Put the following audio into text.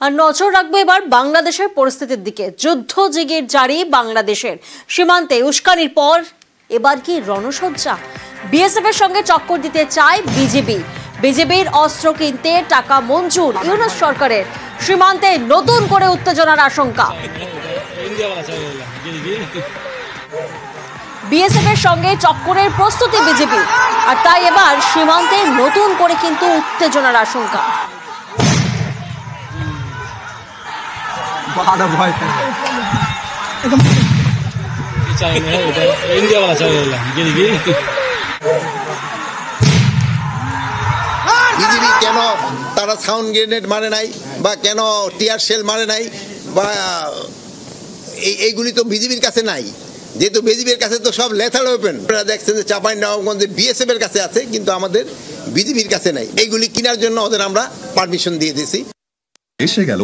আর নজর রাখবো এবার বাংলাদেশের পরিস্থিতির দিকে। যুদ্ধ জিগির জারি বাংলাদেশের সীমান্তে উস্কানির পর এবার কি রণসজ্জা? বিএসএফ এর সঙ্গে চক্কর দিতে চায় বিজেপি। বিজেপির অস্ত্র কিনতে টাকা মঞ্জুর ইউনূস সরকারের। সীমান্তে নতুন করে উত্তেজনার আশঙ্কা। বিএসএফ এর সঙ্গে চক্করের প্রস্তুতি বিজেপি, আর তাই এবার সীমান্তে নতুন করে কিন্তু উত্তেজনার আশঙ্কা। বিজেপি কেন তারা সাউন্ড গ্রেনেড মারে নাই বা কেন টিয়ার শেল মারে নাই বা এইগুলি তো বিজেপির কাছে নাই, যেহেতু বিজেপির কাছে তো সব লেথাল ওয়েপেন। আপনারা দেখছেন যে চাঁপাইনবাবগঞ্জে বিএসএফ এর কাছে আছে, কিন্তু আমাদের বিজেপির কাছে নাই। এইগুলি কেনার জন্য ওদের আমরা পারমিশন দিয়ে দিয়েছি। এসে গেল